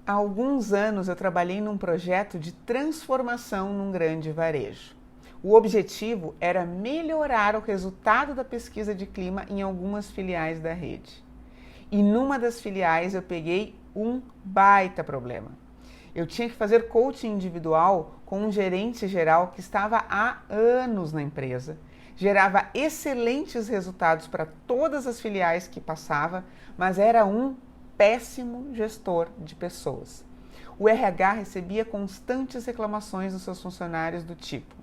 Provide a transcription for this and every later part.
Há alguns anos eu trabalhei num projeto de transformação num grande varejo. O objetivo era melhorar o resultado da pesquisa de clima em algumas filiais da rede. E numa das filiais eu peguei um baita problema. Eu tinha que fazer coaching individual com um gerente geral que estava há anos na empresa, gerava excelentes resultados para todas as filiais que passava, mas era um péssimo gestor de pessoas. O RH recebia constantes reclamações dos seus funcionários do tipo: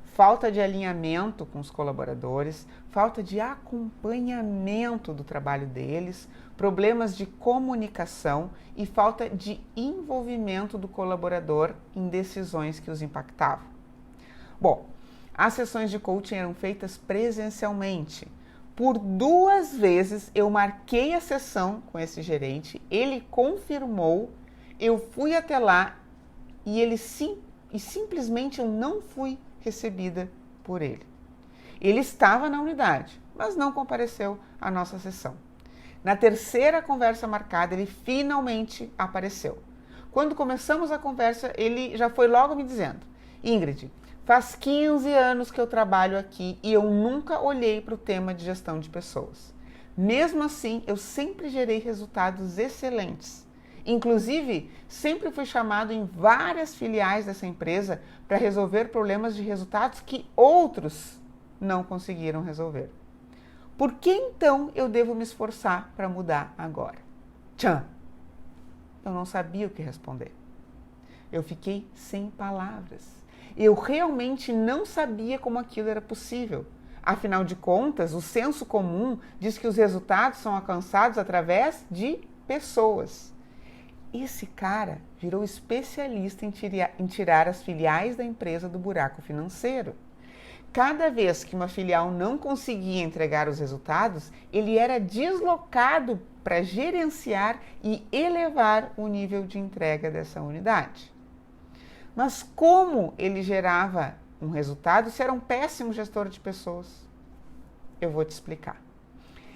falta de alinhamento com os colaboradores, falta de acompanhamento do trabalho deles, problemas de comunicação e falta de envolvimento do colaborador em decisões que os impactavam. Bom, as sessões de coaching eram feitas presencialmente. Por 2 vezes eu marquei a sessão com esse gerente, ele confirmou, eu fui até lá e simplesmente eu não fui recebida por ele. Ele estava na unidade, mas não compareceu à nossa sessão. Na terceira conversa marcada, ele finalmente apareceu. Quando começamos a conversa, ele já foi logo me dizendo: Ingrid, faz 15 anos que eu trabalho aqui e eu nunca olhei para o tema de gestão de pessoas. Mesmo assim, eu sempre gerei resultados excelentes. Inclusive, sempre fui chamado em várias filiais dessa empresa para resolver problemas de resultados que outros não conseguiram resolver. Por que então eu devo me esforçar para mudar agora? Tchan! Eu não sabia o que responder. Eu fiquei sem palavras. Eu realmente não sabia como aquilo era possível. Afinal de contas, o senso comum diz que os resultados são alcançados através de pessoas. Esse cara virou especialista em tirar as filiais da empresa do buraco financeiro. Cada vez que uma filial não conseguia entregar os resultados, ele era deslocado para gerenciar e elevar o nível de entrega dessa unidade. Mas como ele gerava um resultado se era um péssimo gestor de pessoas? Eu vou te explicar.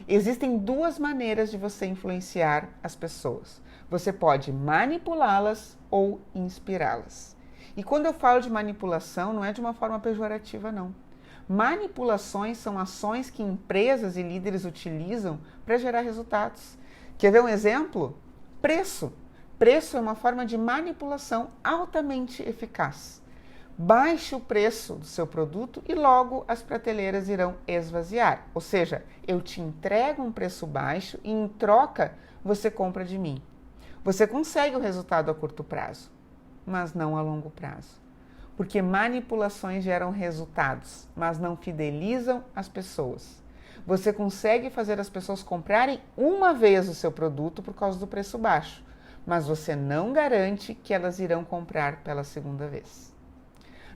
Existem 2 maneiras de você influenciar as pessoas. Você pode manipulá-las ou inspirá-las. E quando eu falo de manipulação, não é de uma forma pejorativa, não. Manipulações são ações que empresas e líderes utilizam para gerar resultados. Quer ver um exemplo? Preço. Preço é uma forma de manipulação altamente eficaz. Baixe o preço do seu produto e logo as prateleiras irão esvaziar. Ou seja, eu te entrego um preço baixo e em troca você compra de mim. Você consegue o resultado a curto prazo, mas não a longo prazo. Porque manipulações geram resultados, mas não fidelizam as pessoas. Você consegue fazer as pessoas comprarem uma vez o seu produto por causa do preço baixo, mas você não garante que elas irão comprar pela segunda vez.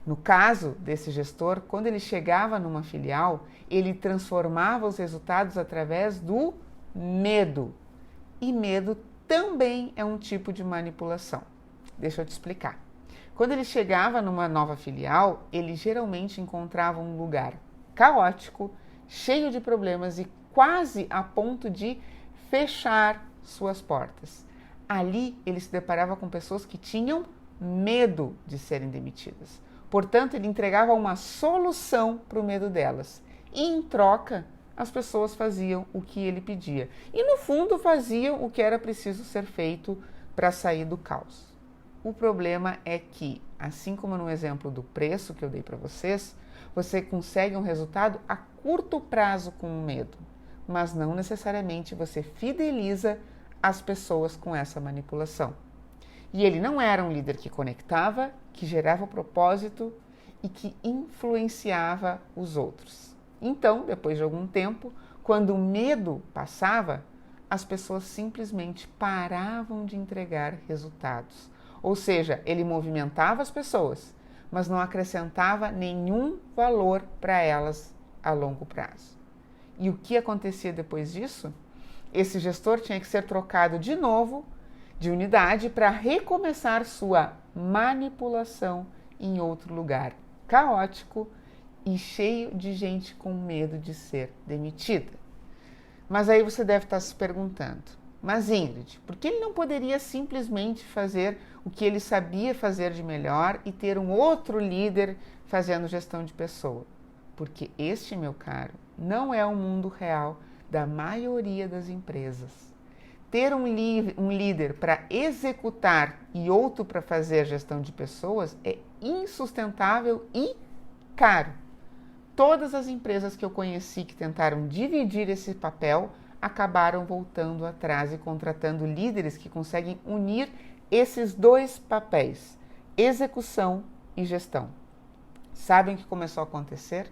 No caso desse gestor, quando ele chegava numa filial, ele transformava os resultados através do medo. E medo também é um tipo de manipulação. Deixa eu te explicar. Quando ele chegava numa nova filial, ele geralmente encontrava um lugar caótico, cheio de problemas e quase a ponto de fechar suas portas. Ali ele se deparava com pessoas que tinham medo de serem demitidas. Portanto, ele entregava uma solução para o medo delas. E em troca, as pessoas faziam o que ele pedia. E no fundo faziam o que era preciso ser feito para sair do caos. O problema é que, assim como no exemplo do preço que eu dei para vocês, você consegue um resultado a curto prazo com o medo, mas não necessariamente você fideliza as pessoas com essa manipulação. E ele não era um líder que conectava, que gerava propósito e que influenciava os outros. Então, depois de algum tempo, quando o medo passava, as pessoas simplesmente paravam de entregar resultados. Ou seja, ele movimentava as pessoas, mas não acrescentava nenhum valor para elas a longo prazo. E o que acontecia depois disso? Esse gestor tinha que ser trocado de novo de unidade para recomeçar sua manipulação em outro lugar caótico e cheio de gente com medo de ser demitida. Mas aí você deve estar se perguntando: Mas Ingrid, por que ele não poderia simplesmente fazer o que ele sabia fazer de melhor e ter um outro líder fazendo gestão de pessoa? Porque este, meu caro, não é o mundo real da maioria das empresas. Ter um líder para executar e outro para fazer gestão de pessoas é insustentável e caro. Todas as empresas que eu conheci que tentaram dividir esse papel acabaram voltando atrás e contratando líderes que conseguem unir esses dois papéis, execução e gestão. Sabem o que começou a acontecer?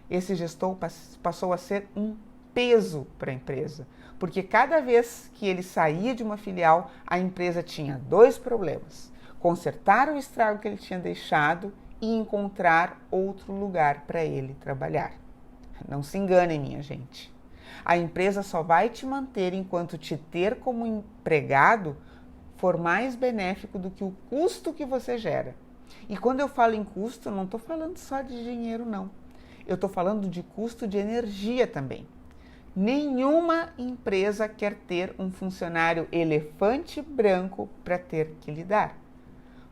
Esse gestor passou a ser um peso para a empresa, porque cada vez que ele saía de uma filial, a empresa tinha dois problemas: consertar o estrago que ele tinha deixado e encontrar outro lugar para ele trabalhar. Não se enganem, minha gente. A empresa só vai te manter enquanto te ter como empregado for mais benéfico do que o custo que você gera. E quando eu falo em custo, eu não estou falando só de dinheiro, não. Eu estou falando de custo de energia também. Nenhuma empresa quer ter um funcionário elefante branco para ter que lidar.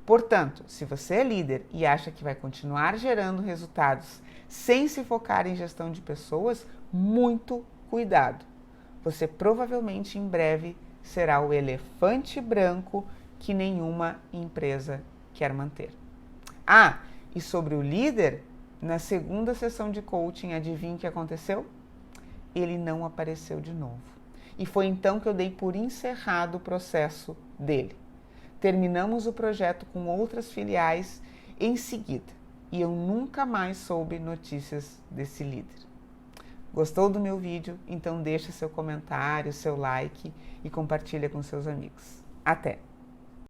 Portanto, se você é líder e acha que vai continuar gerando resultados sem se focar em gestão de pessoas, muito cuidado. Você provavelmente em breve será o elefante branco que nenhuma empresa quer manter. Ah, e sobre o líder, na segunda sessão de coaching, adivinha o que aconteceu? Ele não apareceu de novo. E foi então que eu dei por encerrado o processo dele. Terminamos o projeto com outras filiais em seguida e eu nunca mais soube notícias desse líder. Gostou do meu vídeo? Então deixa seu comentário, seu like e compartilha com seus amigos. Até!